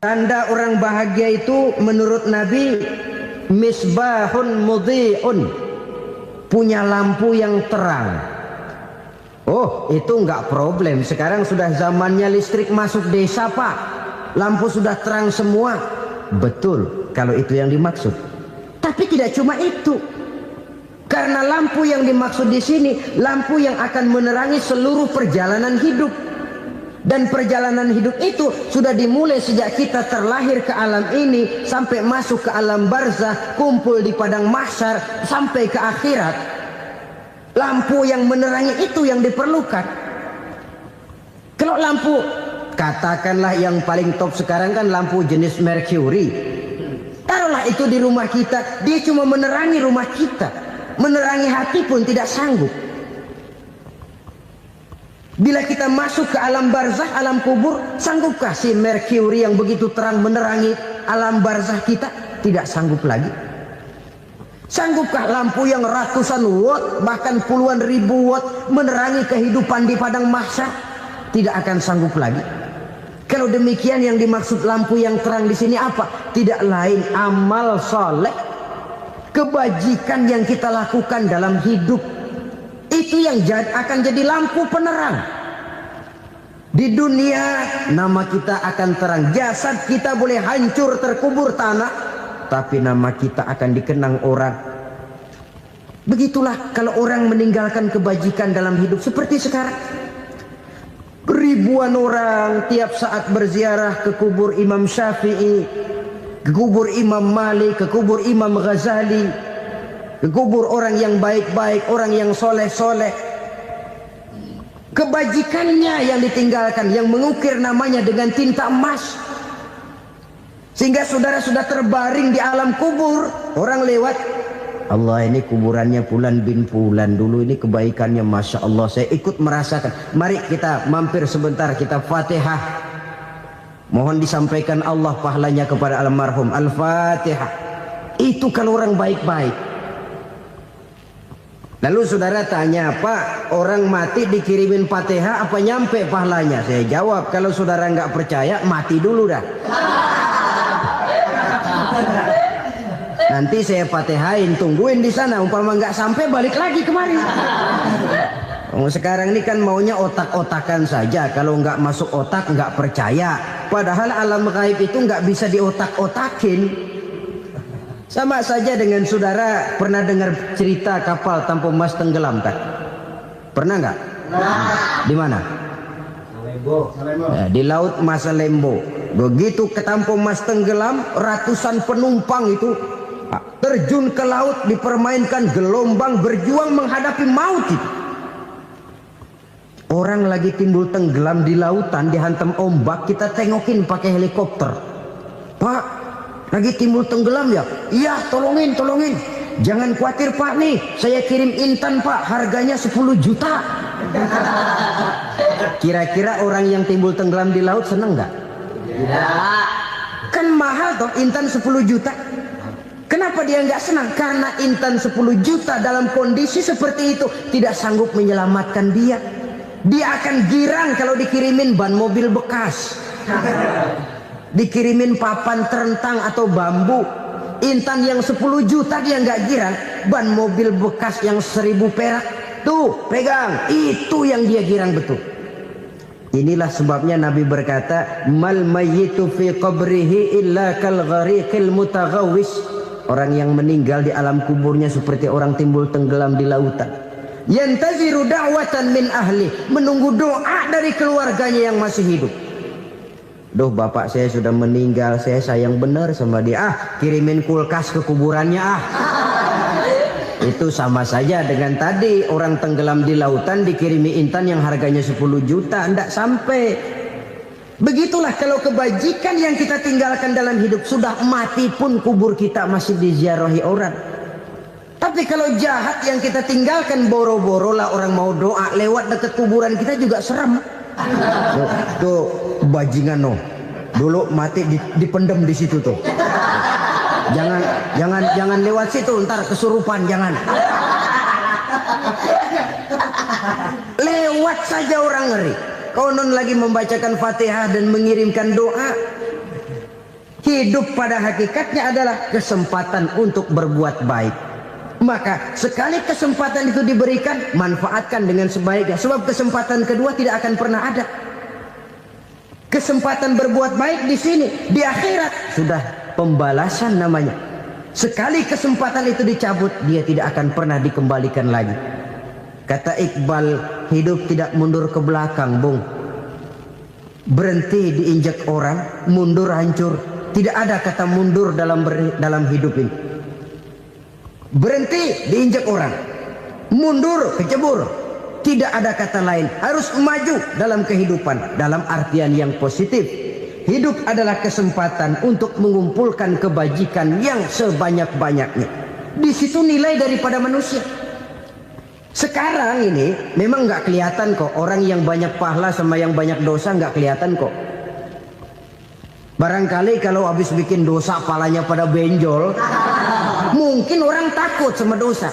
Speaker 3: tanda orang bahagia itu menurut Nabi, misbahun mudhi'un, punya lampu yang terang. Oh, itu enggak problem. Sekarang sudah zamannya listrik masuk desa, Pak. Lampu sudah terang semua. Betul, kalau itu yang dimaksud. Tapi tidak cuma itu. Karena lampu yang dimaksud di sini, lampu yang akan menerangi seluruh perjalanan hidup. Dan perjalanan hidup itu sudah dimulai sejak kita terlahir ke alam ini, sampai masuk ke alam barzah, kumpul di padang mahsyar, sampai ke akhirat. Lampu yang menerangi itu yang diperlukan. Kalau lampu, katakanlah yang paling top sekarang kan lampu jenis Mercury. Taruhlah itu di rumah kita, dia cuma menerangi rumah kita, menerangi hati pun tidak sanggup. Bila kita masuk ke alam barzah, alam kubur, sanggupkah si Mercury yang begitu terang menerangi alam barzah kita? Tidak sanggup lagi. Sanggupkah lampu yang ratusan watt, bahkan puluhan ribu watt menerangi kehidupan di padang mahsyar? Tidak akan sanggup lagi. Kalau demikian, yang dimaksud lampu yang terang di sini apa? Tidak lain amal soleh, kebajikan yang kita lakukan dalam hidup. Itu yang akan jadi lampu penerang. Di dunia nama kita akan terang. Jasad kita boleh hancur terkubur tanah, tapi nama kita akan dikenang orang. Begitulah kalau orang meninggalkan kebajikan dalam hidup seperti sekarang. Ribuan orang tiap saat berziarah ke kubur Imam Syafi'i, ke kubur Imam Malik, ke kubur Imam Ghazali, ke kubur orang yang baik-baik, orang yang soleh-soleh. Kebajikannya yang ditinggalkan, yang mengukir namanya dengan tinta emas. Sehingga saudara sudah terbaring di alam kubur, orang lewat, Allah, ini kuburannya Fulan bin Fulan, dulu ini kebaikannya Masya Allah, saya ikut merasakan. Mari kita mampir sebentar, kita Fatihah. Mohon disampaikan Allah pahalanya kepada almarhum. Al-Fatihah. Itu kalau orang baik-baik. Lalu saudara tanya, Pak, orang mati dikirimin Fatihah apa nyampe pahalanya? Saya jawab, kalau saudara nggak percaya, mati dulu dah. Nanti saya Fatihain, tungguin di sana. Umpama nggak sampai, balik lagi kemari. Sekarang ini kan maunya otak-otakan saja. Kalau nggak masuk otak, nggak percaya. Padahal alam gaib itu nggak bisa diotak-otakin. Sama saja dengan saudara pernah dengar cerita kapal Tampo Mas tenggelam kan? Pernah nggak? Di mana? Ya, di laut Masalembo. Begitu ke Tampo Mas tenggelam, ratusan penumpang itu terjun ke laut, dipermainkan gelombang, berjuang menghadapi maut itu. Orang lagi timbul tenggelam di lautan, dihantam ombak, kita tengokin pakai helikopter. Pak, lagi timbul tenggelam ya? Iya, tolongin. Jangan khawatir Pak nih, saya kirim intan Pak, harganya 10 juta. Kira-kira orang yang timbul tenggelam di laut seneng nggak?
Speaker 2: Tidak.
Speaker 3: Kan mahal toh intan 10 juta. Kenapa dia nggak senang? Karena intan 10 juta dalam kondisi seperti itu tidak sanggup menyelamatkan dia. Dia akan girang kalau dikirimin ban mobil bekas, dikirimin papan terentang atau bambu. Intan yang 10 juta dia nggak girang. Ban mobil bekas yang 1000 perak, tuh pegang, itu yang dia girang betul. Inilah sebabnya Nabi berkata, mal mayyitu fi qabrihi illa kal ghariqil mutaghawwis. Orang yang meninggal di alam kuburnya seperti orang timbul tenggelam di lautan. Yantaziru da'watan min ahli, menunggu doa dari keluarganya yang masih hidup. Duh, bapak saya sudah meninggal, saya sayang benar sama dia. Kirimin kulkas ke kuburannya Itu sama saja dengan tadi orang tenggelam di lautan dikirimi intan yang harganya 10 juta, ndak sampai. Begitulah kalau kebajikan yang kita tinggalkan dalam hidup, sudah mati pun kubur kita masih diziarahi orang. Tapi kalau jahat yang kita tinggalkan, boro-boro lah orang mau doa lewat dekat kuburan kita juga serem. Tuh bajingan no, dulu mati dipendem di situ tuh. Jangan lewat situ, ntar kesurupan, jangan. Lewat saja orang ngeri. Konon lagi membacakan Fatihah dan mengirimkan doa. Hidup pada hakikatnya adalah kesempatan untuk berbuat baik. Maka sekali kesempatan itu diberikan, manfaatkan dengan sebaiknya. Sebab kesempatan kedua tidak akan pernah ada. Kesempatan berbuat baik di sini, di akhirat sudah pembalasan namanya. Sekali kesempatan itu dicabut, dia tidak akan pernah dikembalikan lagi. Kata Iqbal, hidup tidak mundur ke belakang, Bung. Berhenti diinjak orang, mundur hancur. Tidak ada kata mundur dalam hidup ini. Berhenti diinjak orang, mundur kecebur. Tidak ada kata lain. Harus maju dalam kehidupan, dalam artian yang positif. Hidup adalah kesempatan untuk mengumpulkan kebajikan yang sebanyak-banyaknya. Di situ nilai daripada manusia. Sekarang ini memang nggak kelihatan kok, orang yang banyak pahala sama yang banyak dosa nggak kelihatan kok. Barangkali kalau habis bikin dosa palanya pada benjol, mungkin orang takut sama dosa.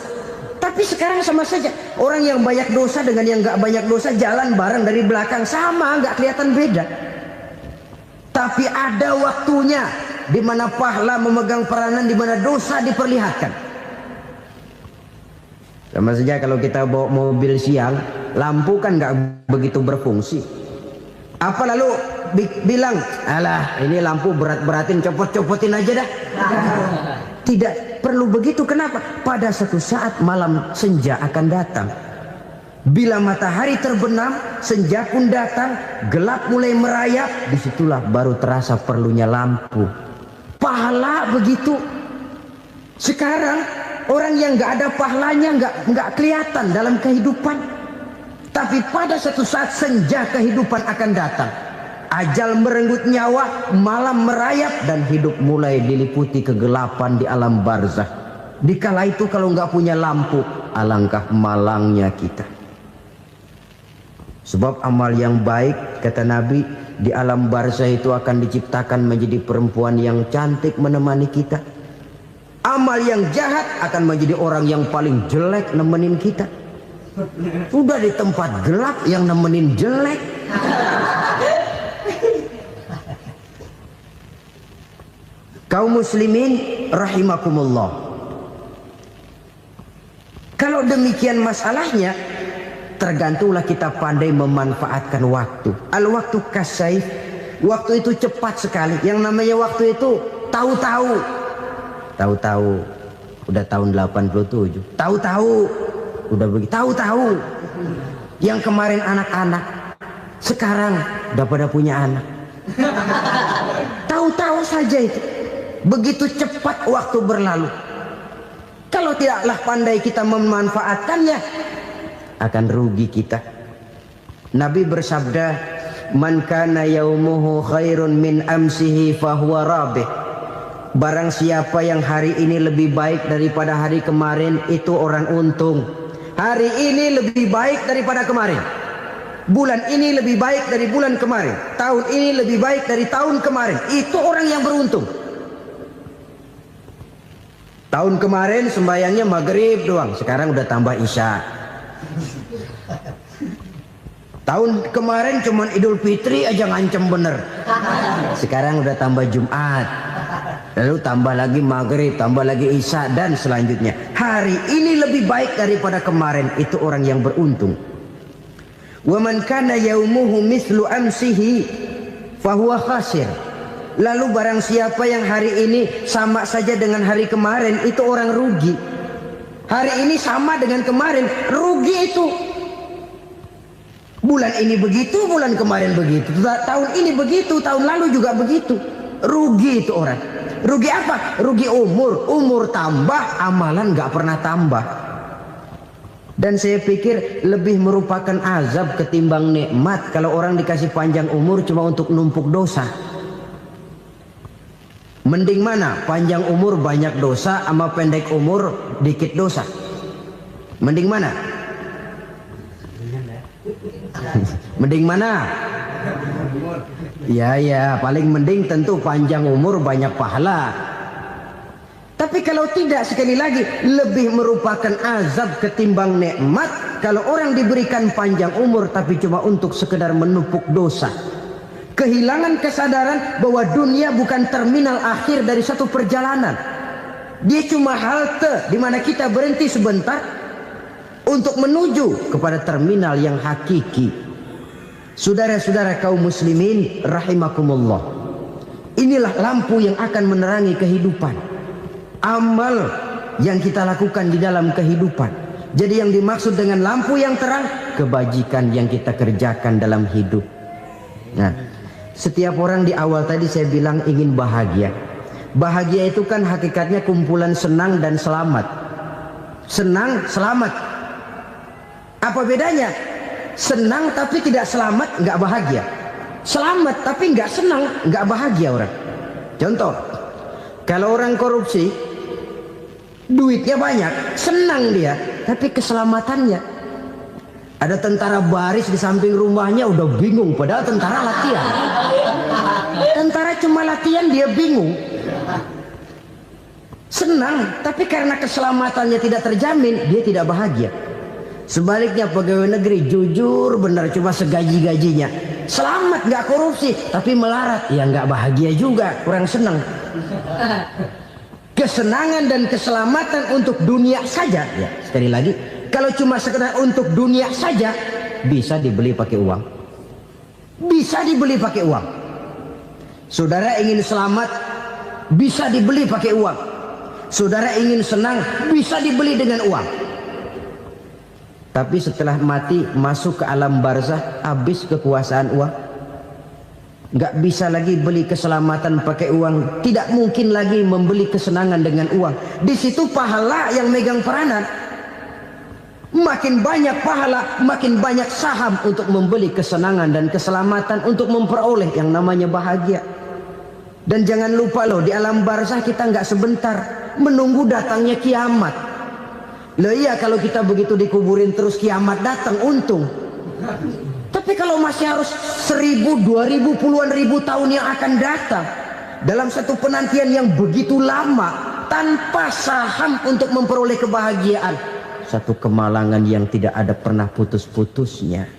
Speaker 3: Tapi sekarang sama saja, orang yang banyak dosa dengan yang nggak banyak dosa jalan bareng dari belakang, sama, nggak kelihatan beda. Tapi ada waktunya di mana pahala memegang peranan, di mana dosa diperlihatkan. Sama saja kalau kita bawa mobil siang, lampu kan nggak begitu berfungsi. Apa lalu bilang, alah ini lampu berat-beratin, copot-copotin aja dah. Tidak perlu begitu. Kenapa? Pada satu saat malam senja akan datang. Bila matahari terbenam, senja pun datang, gelap mulai merayap, disitulah baru terasa perlunya lampu. Pahala begitu. Sekarang orang yang nggak ada pahalanya nggak kelihatan dalam kehidupan. Tapi pada satu saat senja kehidupan akan datang. Ajal merenggut nyawa, malam merayap, dan hidup mulai diliputi kegelapan di alam barzah. Dikala itu kalau nggak punya lampu, alangkah malangnya kita. Sebab amal yang baik, kata Nabi, di alam barzah itu akan diciptakan menjadi perempuan yang cantik menemani kita. Amal yang jahat akan menjadi orang yang paling jelek nemenin kita. Udah di tempat gelap yang nemenin jelek. Kaum muslimin rahimakumullah. Kalau demikian masalahnya, tergantunglah kita pandai memanfaatkan waktu. Al-waktu kasayf, waktu itu cepat sekali. Yang namanya waktu itu tahu-tahu. Tahu-tahu udah tahun 87. Tahu-tahu udah begitu. Tahu-tahu yang kemarin anak-anak, sekarang udah pada punya anak. Tahu-tahu saja itu. Begitu cepat waktu berlalu. Kalau tidaklah pandai kita memanfaatkannya, akan rugi kita. Nabi bersabda, "Man kana yaumuhu khairun min amsihi fahuwa rabih." Barang siapa yang hari ini lebih baik daripada hari kemarin, itu orang untung. Hari ini lebih baik daripada kemarin. Bulan ini lebih baik dari bulan kemarin. Tahun ini lebih baik dari tahun kemarin. Itu orang yang beruntung. Tahun kemarin sembayangnya maghrib doang, sekarang udah tambah isya. Tahun kemarin cuman Idul Fitri aja ngancem bener, sekarang udah tambah Jumat, lalu tambah lagi maghrib, tambah lagi isya, dan selanjutnya. Hari ini lebih baik daripada kemarin, itu orang yang beruntung. Wa man kana yaumuhu mislu amsihi fahuwa khasir. Lalu barang siapa yang hari ini sama saja dengan hari kemarin, itu orang rugi. Hari ini sama dengan kemarin, rugi itu. Bulan ini begitu, bulan kemarin begitu, tahun ini begitu, tahun lalu juga begitu. Rugi itu orang. Rugi apa? Rugi umur. Umur tambah, amalan gak pernah tambah. Dan saya pikir lebih merupakan azab ketimbang nikmat kalau orang dikasih panjang umur cuma untuk numpuk dosa. Mending mana? Panjang umur banyak dosa sama pendek umur dikit dosa? Mending mana? Mending mana? Ya, paling mending tentu panjang umur banyak pahala. Tapi kalau tidak, sekali lagi, lebih merupakan azab ketimbang nikmat kalau orang diberikan panjang umur tapi cuma untuk sekedar menumpuk dosa. Kehilangan kesadaran bahwa dunia bukan terminal akhir dari satu perjalanan. Dia cuma halte di mana kita berhenti sebentar untuk menuju kepada terminal yang hakiki. Saudara-saudara kaum muslimin rahimakumullah, inilah lampu yang akan menerangi kehidupan. Amal yang kita lakukan di dalam kehidupan. Jadi yang dimaksud dengan lampu yang terang, kebajikan yang kita kerjakan dalam hidup. Nah, setiap orang di awal tadi saya bilang ingin bahagia. Bahagia itu kan hakikatnya kumpulan senang dan selamat. Senang, selamat. Apa bedanya? Senang tapi tidak selamat, nggak bahagia. Selamat tapi nggak senang, nggak bahagia orang. Contoh, kalau orang korupsi, duitnya banyak, senang dia, tapi keselamatannya. Ada tentara baris di samping rumahnya udah bingung, padahal tentara latihan. Tentara cuma latihan, dia bingung. Senang, tapi karena keselamatannya tidak terjamin, dia tidak bahagia. Sebaliknya pegawai negeri jujur benar cuma segaji-gajinya, selamat nggak korupsi tapi melarat, ya nggak bahagia juga, kurang senang. Kesenangan dan keselamatan untuk dunia saja, ya sekali lagi, kalau cuma sekedar untuk dunia saja bisa dibeli pakai uang, bisa dibeli pakai uang. Saudara ingin selamat bisa dibeli pakai uang, saudara ingin senang bisa dibeli dengan uang. Tapi setelah mati masuk ke alam barzah, habis kekuasaan uang. Nggak bisa lagi beli keselamatan pakai uang, tidak mungkin lagi membeli kesenangan dengan uang. Di situ pahala yang megang peranan. Makin banyak pahala, makin banyak saham untuk membeli kesenangan dan keselamatan, untuk memperoleh yang namanya bahagia. Dan jangan lupa loh, di alam barzah kita nggak sebentar, menunggu datangnya kiamat. Loh iya, kalau kita begitu dikuburin terus kiamat datang, untung. Tapi kalau masih harus 1000, 2000, puluhan ribu tahun yang akan datang, dalam satu penantian yang begitu lama, tanpa saham untuk memperoleh kebahagiaan, satu kemalangan yang tidak ada pernah putus-putusnya.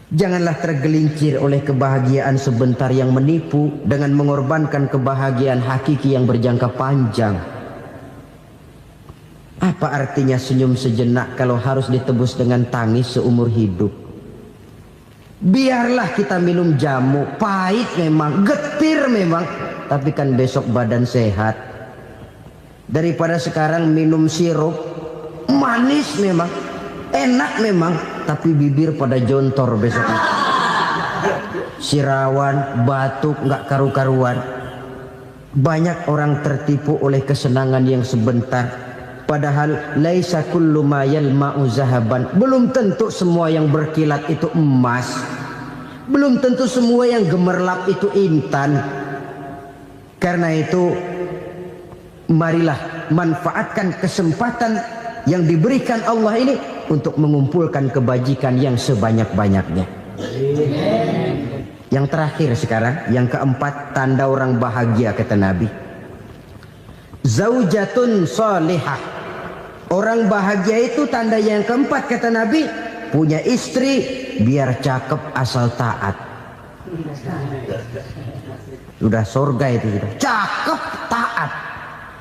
Speaker 3: Janganlah tergelincir oleh kebahagiaan sebentar yang menipu dengan mengorbankan kebahagiaan hakiki yang berjangka panjang. Apa artinya senyum sejenak kalau harus ditebus dengan tangis seumur hidup? Biarlah kita minum jamu, pahit memang, getir memang, tapi kan besok badan sehat. Daripada sekarang minum sirup, manis memang, enak memang, tapi bibir pada jontor besoknya. Sirawan, batuk, nggak karu-karuan. Banyak orang tertipu oleh kesenangan yang sebentar, Padahal laisa kullu ma yalma'u zahaban. Belum tentu semua yang berkilat itu emas. Belum tentu semua yang gemerlap itu intan. Karena itu marilah manfaatkan kesempatan yang diberikan Allah ini untuk mengumpulkan kebajikan yang sebanyak-banyaknya. Yang terakhir sekarang, yang keempat, tanda orang bahagia kata Nabi. Zaujatun salihah. Orang bahagia itu tanda yang keempat kata Nabi, punya istri biar cakep asal taat. Sudah surga itu sudah. Cakep taat.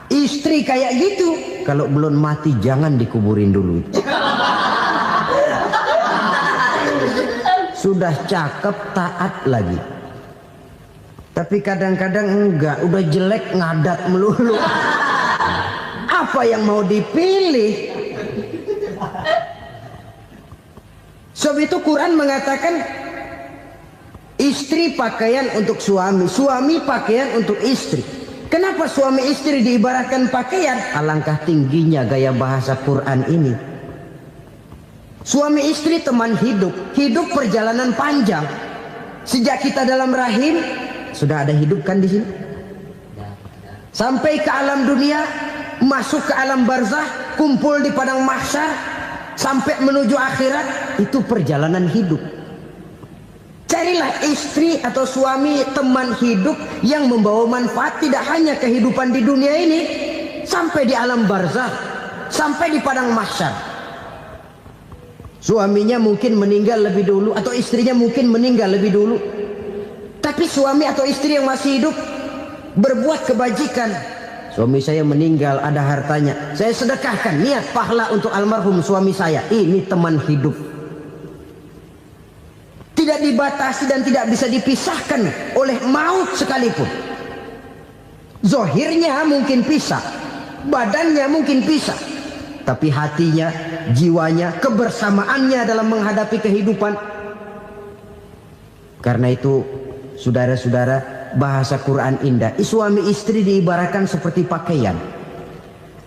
Speaker 3: Istri kayak gitu, kalau belum mati jangan dikuburin dulu. Sudah cakep taat lagi. Tapi kadang-kadang enggak, udah jelek ngadat melulu. Apa yang mau dipilih? Sebab itu Quran mengatakan istri pakaian untuk suami, suami pakaian untuk istri. Kenapa suami istri diibaratkan pakaian? Alangkah tingginya gaya bahasa Quran ini. Suami istri teman hidup, hidup perjalanan panjang. Sejak kita dalam rahim sudah ada hidup kan di sini. Sampai ke alam dunia, masuk ke alam barzah, kumpul di padang mahsyar, sampai menuju akhirat, itu perjalanan hidup. Carilah istri atau suami teman hidup yang membawa manfaat tidak hanya kehidupan di dunia ini, sampai di alam barzah, sampai di padang mahsyar. Suaminya mungkin meninggal lebih dulu atau istrinya mungkin meninggal lebih dulu. Tapi suami atau istri yang masih hidup berbuat kebajikan. Suami saya meninggal, ada hartanya, saya sedekahkan, niat pahala untuk almarhum suami saya. Ini teman hidup. Tidak dibatasi dan tidak bisa dipisahkan oleh maut sekalipun. Zohirnya mungkin pisah, badannya mungkin pisah, tapi hatinya, jiwanya, kebersamaannya dalam menghadapi kehidupan. Karena itu, saudara-saudara, bahasa Quran indah. Suami istri diibaratkan seperti pakaian.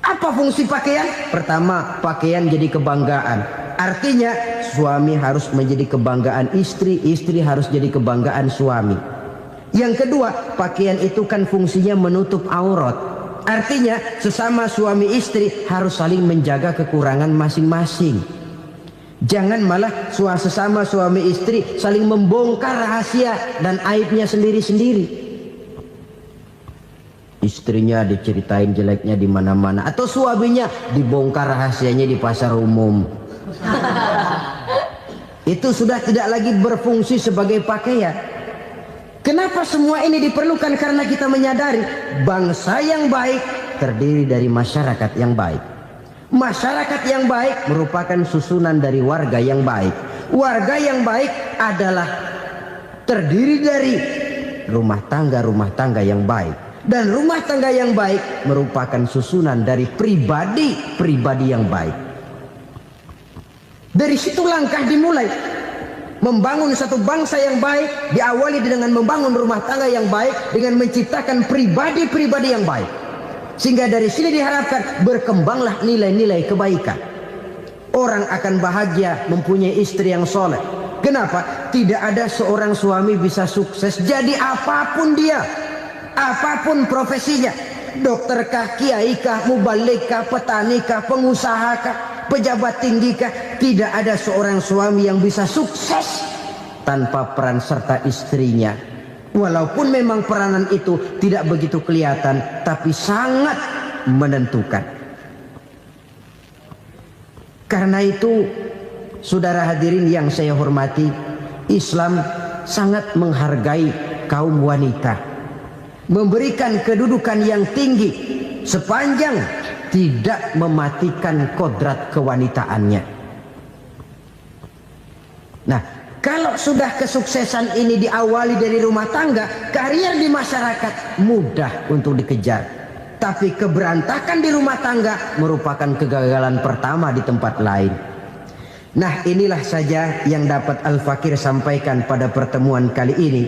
Speaker 3: Apa fungsi pakaian? Pertama, pakaian jadi kebanggaan. Artinya suami harus menjadi kebanggaan istri, istri harus jadi kebanggaan suami. Yang kedua, pakaian itu kan fungsinya menutup aurat. Artinya sesama suami istri harus saling menjaga kekurangan masing-masing. Jangan malah sesama suami istri saling membongkar rahasia dan aibnya sendiri-sendiri. Istrinya diceritain jeleknya di mana-mana, atau suaminya dibongkar rahasianya di pasar umum. Itu sudah tidak lagi berfungsi sebagai pakaian. Kenapa semua ini diperlukan? Karena kita menyadari bangsa yang baik terdiri dari masyarakat yang baik. Masyarakat yang baik merupakan susunan dari warga yang baik. Warga yang baik adalah terdiri dari rumah tangga yang baik. Dan rumah tangga yang baik merupakan susunan dari pribadi yang baik. Dari situ langkah dimulai. Membangun satu bangsa yang baik diawali dengan membangun rumah tangga yang baik, dengan menciptakan pribadi-pribadi yang baik. Sehingga dari sini diharapkan berkembanglah nilai-nilai kebaikan. Orang akan bahagia mempunyai istri yang soleh. Kenapa? Tidak ada seorang suami bisa sukses jadi apapun dia, apapun profesinya. Dokterkah, kiaikah, mubalikah, petanikah, pengusahakah, pejabat tinggikah, tidak ada seorang suami yang bisa sukses tanpa peran serta istrinya. Walaupun memang peranan itu tidak begitu kelihatan, tapi sangat menentukan. Karena itu, saudara hadirin yang saya hormati, Islam sangat menghargai kaum wanita, memberikan kedudukan yang tinggi sepanjang tidak mematikan kodrat kewanitaannya. Nah, kalau sudah kesuksesan ini diawali dari rumah tangga, karier di masyarakat mudah untuk dikejar. Tapi keberantakan di rumah tangga merupakan kegagalan pertama di tempat lain. Nah, inilah saja yang dapat Al-Fakir sampaikan pada pertemuan kali ini.